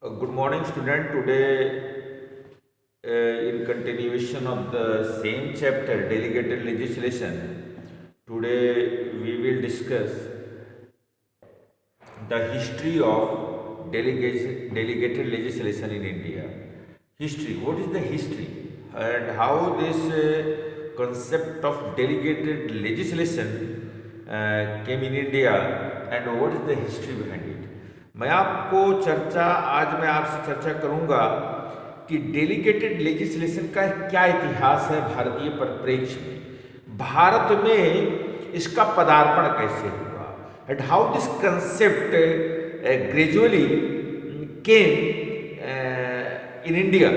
Good morning, student. Today, in continuation of the same chapter, delegated legislation, today we will discuss the history of delegated legislation in India. History. What is the history and how this concept of delegated legislation came in India and what is the history behind it? आज मैं आपसे चर्चा करूंगा कि delegated legislation का क्या इतिहास है भारतीय परिप्रेक्ष्य में, भारत में इसका पदार्पण कैसे हुआ and how this concept gradually came in India.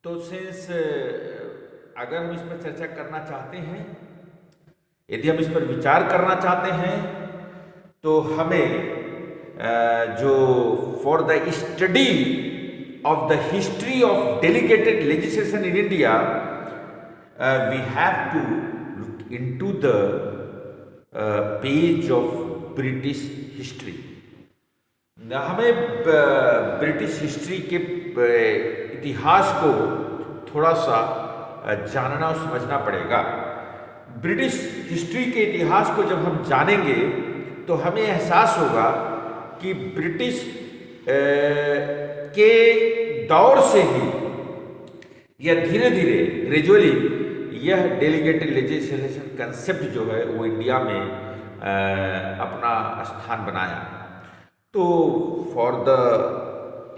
तो सिंस अगर हम इस पर चर्चा करना चाहते हैं, यदि हम इस पर विचार करना चाहते हैं, तो हमें जो for the study of the history of delegated legislation in India we have to look into the page of British history. हमें ब्रिटिश हिस्ट्री के इतिहास को थोड़ा सा जानना और समझना पड़ेगा। ब्रिटिश हिस्ट्री के इतिहास को जब हम जानेंगे तो हमें एहसास होगा कि ब्रिटिश के दौर से ही यह धीरे धीरे ग्रेजुअली यह डेलीगेटेड लेजिस्लेशन कंसेप्ट जो है वो इंडिया में अपना स्थान बनाया। तो for the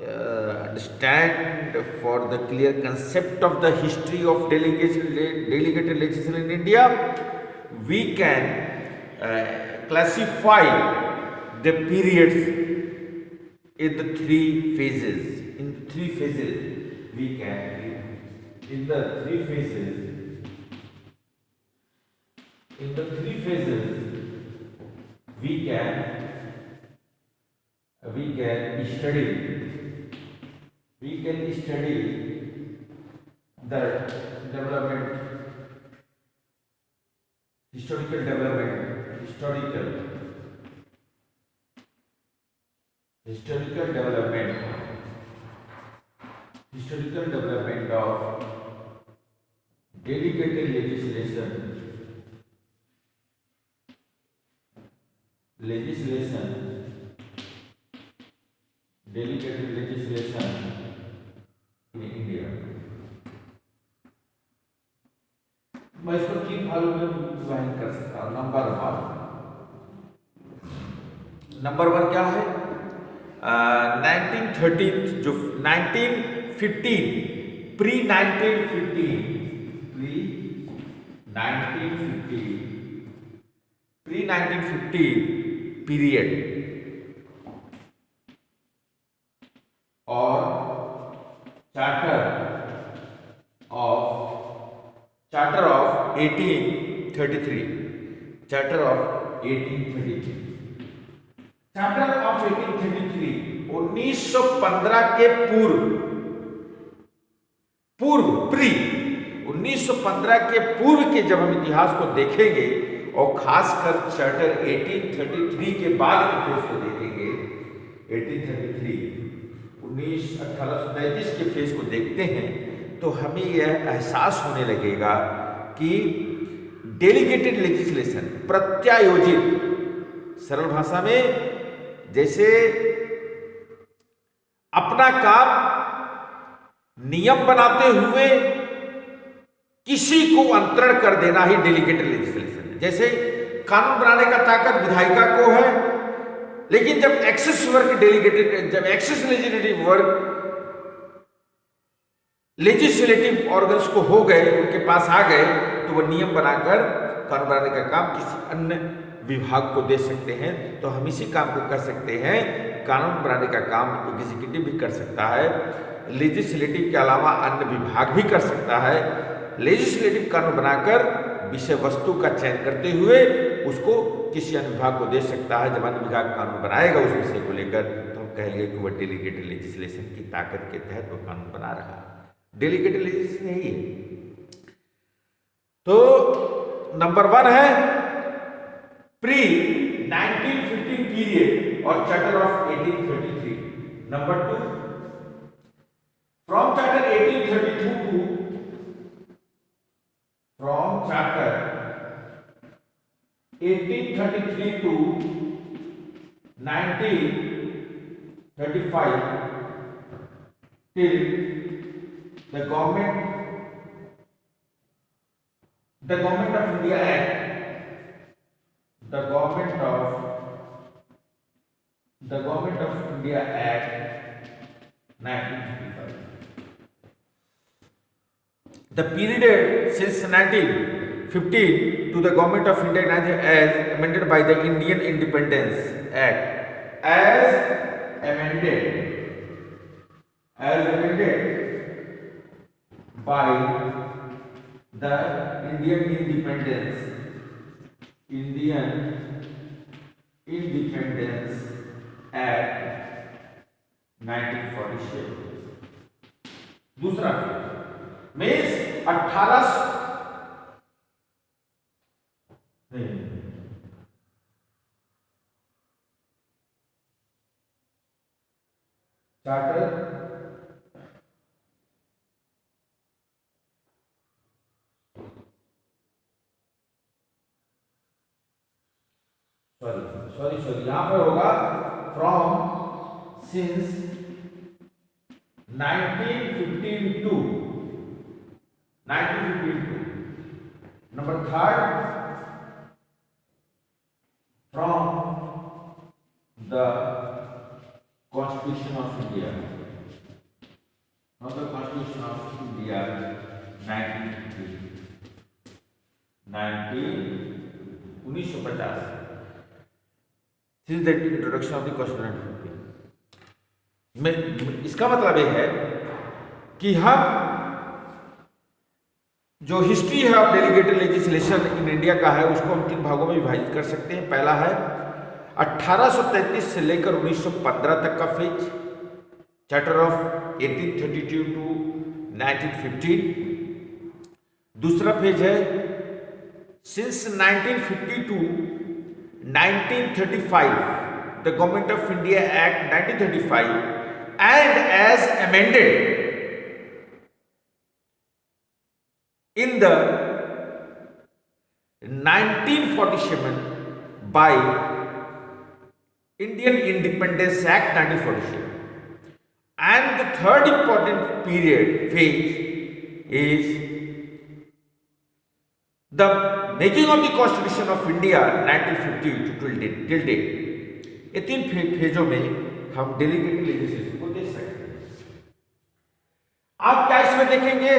understand for the clear concept of the history of delegated legislation in India we can classify the periods in the three phases. In three phases, we can. In the three phases, we can study. We can study the development, historical development. Historical development of delegated legislation in India। मैं इसको तीन भागों में विभाजित कर सकता हूँ। Number one क्या है? 1930 जो 1915 प्री 1950 पीरियड और चार्टर ऑफ 1833 चार्टर ऑफ 1833 1915 के पूर्व प्री 1915 के पूर्व के जब हम इतिहास को देखेंगे और खासकर चार्टर 1833 के बाद के फेज को देखेंगे, 1833 के फेज को देखते हैं, तो हमें यह एहसास होने लगेगा कि डेलीगेटेड लेजिस्लेशन प्रत्यायोजित, सरल भाषा में जैसे अपना काम नियम बनाते हुए किसी को अंतरण कर देना ही डेलीगेटेड लेजिस्लेशन है। जैसे कानून बनाने का ताकत विधायिका को है, लेकिन जब excess legislative work legislative organs को हो गए, उनके पास आ गए, तो वो नियम बनाकर कानून बनाने का काम किसी अन्य विभाग को दे सकते हैं। तो हम इसी काम को कर सकते हैं, कानून बनाने का काम एग्जीक्यूटिव भी कर सकता है, लेजिस्लेटिव के अलावा अन्य विभाग भी कर सकता है। लेजिस्लेटिव कानून बनाकर विषय वस्तु का चयन करते हुए उसको किसी अन्य विभाग को दे सकता है। जब अन्य विभाग कानून बनाएगा उस विषय को लेकर, तो हम कहेंगे कि वह डेलीगेटेड लेजिस्लेशन की ताकत के तहत वो कानून बना रहा है। डेलीगेटेड लेजिस्लेशन यही है। तो नंबर वन है प्री 1915 पीरियड और charter of 1833। Number 2, from Charter 1832 to from Charter 1833 to 1935 till the government of India Act, the Government of India Act 1955. The period since 1915 to the Government of India as amended by the Indian Independence Act, as amended by the Indian Independence Act 1947. दूसरा means 18 charter sorry यहां पर होगा from since 1952 number 3 from the Constitution of India, 1950 since the introduction of the Constitution. इसका मतलब यह है कि हम जो हिस्ट्री है of delegated legislation in India का है उसको हम 3 भागों में विभाजित कर सकते हैं। पहला है 1833 से लेकर 1915 तक का फेज, चार्टर ऑफ 1832 टू 1915। दूसरा फेज है since 1950 to 1935 the Government of India Act 1935 and as amended in the 1947 by Indian Independence Act 1947. And the third important phase is the making of the Constitution of India 1950 till date. ये 3 फेजों में हम delegated legislation को देख सकते हैं। आप क्या इसमें देखेंगे,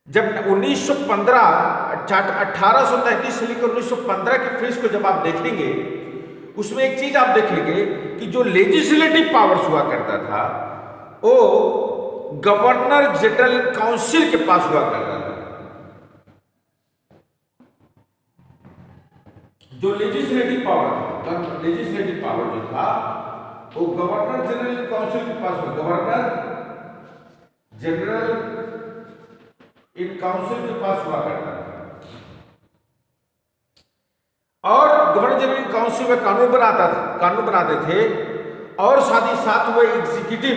जब 1915 1833 से लेकर 1915 के फेज को जब आप देखेंगे उसमें एक चीज आप देखेंगे कि जो लेजिस्लेटिव पावर्स हुआ करता था वो गवर्नर जनरल काउंसिल के पास हुआ करता था। जो लेजिस्लेटिव पावर जो था वो गवर्नर जनरल काउंसिल के पास हुआ, गवर्नर जनरल इन काउंसिल के पास हुआ करता था। और गवर्नर जनरल काउंसिल में कानून बनाते थे और साथ ही साथ वह एग्जीक्यूटिव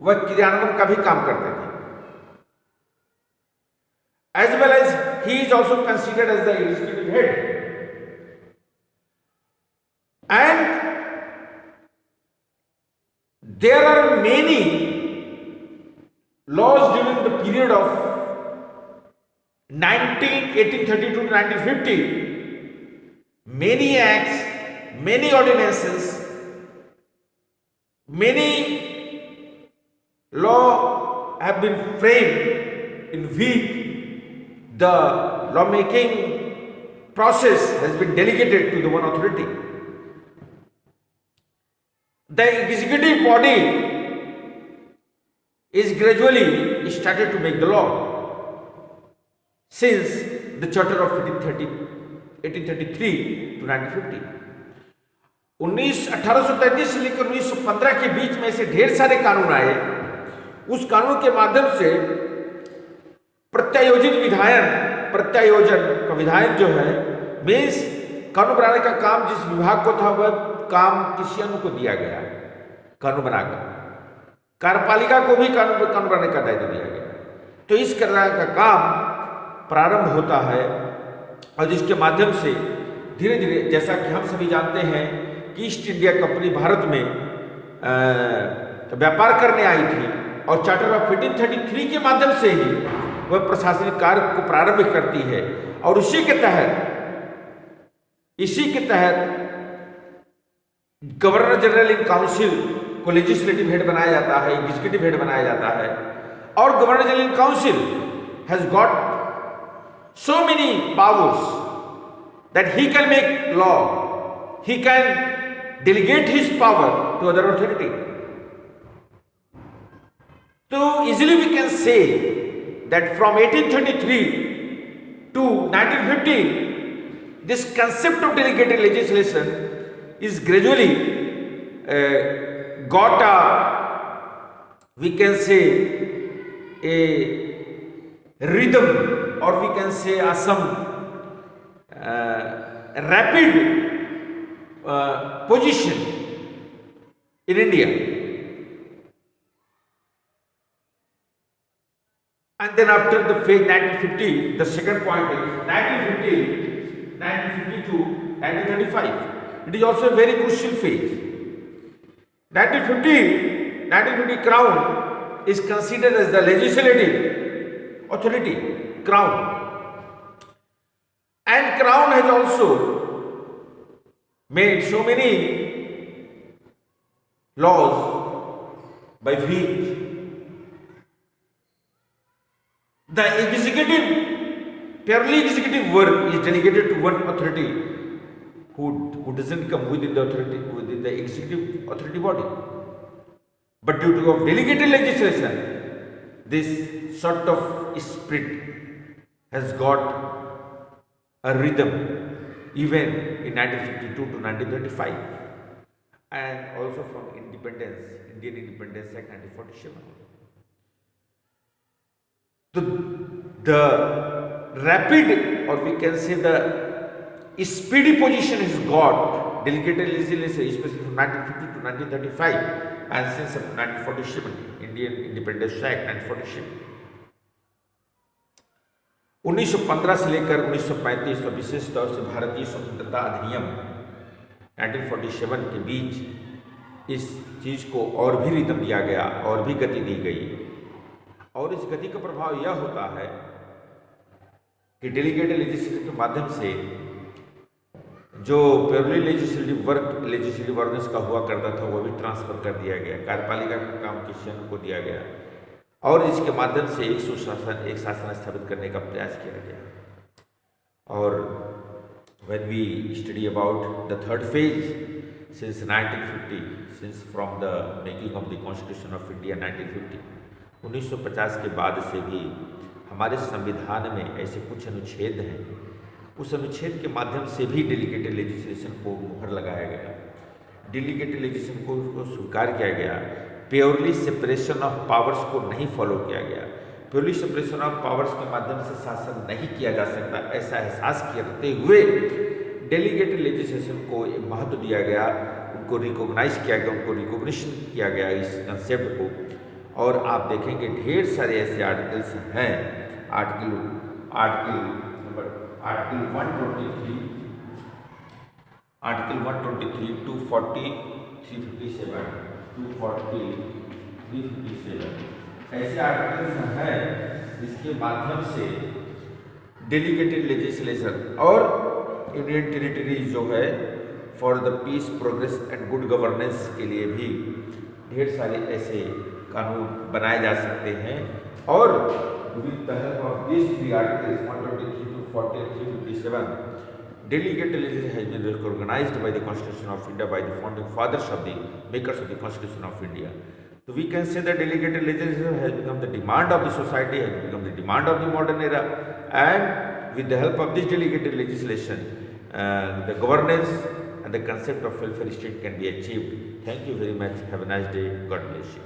वह क्रियान्वयन का भी काम करते थे। As well as he is also considered as the executive head and there are many laws during the period of 1832 to 1950, many acts, many ordinances, many law have been framed in which the lawmaking process has been delegated to the one authority. The executive body is gradually started to make the law. Since the Charter of 1833 to 1950, 1833 से लेकर 1915 के बीच में से ढेर सारे कानून आए। उस कानून के माध्यम से प्रत्यायोजन का विधायन जो है मीन्स कानून बनाने का काम जिस विभाग को था वह काम किसी अन्य को दिया गया कानून बनाकर, कार्यपालिका को भी कानून बनाने का दायित्व दिया गया। तो इस तरह का काम प्रारंभ होता है और जिसके माध्यम से धीरे धीरे, जैसा कि हम सभी जानते हैं कि ईस्ट इंडिया कंपनी भारत में व्यापार करने आई थी और चार्टर ऑफ 1833 के माध्यम से ही वह प्रशासनिक कार्य को प्रारंभ करती है। और इसी के तहत गवर्नर जनरल इन काउंसिल को लेजिस्लेटिव हेड बनाया जाता है, एग्जीक्यूटिव हेड बनाया जाता है। और governor general in council has got so many powers that he can make law, he can delegate his power to other authority. So easily we can say that from 1833 to 1950 this concept of delegated legislation is gradually got a, we can say, a rhythm, or we can say some rapid position in India. And then after the phase 1950, the second point is 1950, 1952, 1935. It is also a very crucial phase. 1950 Crown is considered as the legislative authority, Crown. And Crown has also made so many laws by which the executive, purely executive work is delegated to one authority who doesn't come within the authority, within the executive authority body. But due to of delegated legislation, this sort of spirit has got a rhythm even in 1952 to 1935, and also from independence, Indian Independence Act 1947. The rapid, or we can say the speedy position has got delegated legislation, especially from 1950 to 1935, and since 1947, Indian Independence Act 1947. 1915 से लेकर 1935 तो विशेष तौर से भारतीय स्वतंत्रता अधिनियम 1947 के बीच इस चीज़ को और भी रिदम दिया गया और भी गति दी गई। और इस गति का प्रभाव यह होता है कि डेलीगेटेड लेजिस्लेशन के माध्यम से जो प्योरली लेजिस्लेटिव ऑर्गन्स का हुआ करता था वो भी ट्रांसफर कर दिया गया, कार्यपालिका का काम किसी अन्य को दिया गया और इसके माध्यम से एक शासन स्थापित करने का प्रयास किया गया। और when we study about the third phase since 1950, since from the making of the Constitution of India 1950, 1950 के बाद से भी हमारे संविधान में ऐसे कुछ अनुच्छेद हैं, उस अनुच्छेद के माध्यम से भी डेलीगेटेड लेजिस्लेशन को मुहर लगाया गया, डेलीगेटेड लेजिस्लेशन को स्वीकार किया गया। प्योरली सेपरेशन ऑफ पावर्स को नहीं फॉलो किया गया। प्योरली सेपरेशन ऑफ पावर्स के माध्यम से शासन नहीं किया जा सकता, ऐसा एहसास करते हुए डेलीगेटेड लेजिस्लेशन को महत्व दिया गया, उनको रिकॉग्नाइज किया गया, उनको रिकॉग्निशन किया गया इस कंसेप्ट को। और आप देखेंगे ढेर सारे ऐसे आर्टिकल्स हैं, आर्टिकल 123, आर्टिकल 123, 240, 357, 240, 357 ऐसे आर्टिकल्स हैं जिसके माध्यम से डेलीगेटेड लेजिस्लेशन और यूनियन टेरिटरी जो है for the peace, progress and good governance के लिए भी ढेर सारे ऐसे कानून बनाए जा सकते हैं। और with the help of this three articles 123, 240 and 357, delegated legislation has been recognized by the Constitution of India, by the founding fathers of the makers of the Constitution of India. So we can say that delegated legislation has become the demand of the society, has become the demand of the modern era, and with the help of this delegated legislation, the governance and the concept of welfare state can be achieved. Thank you very much. Have a nice day. God bless you.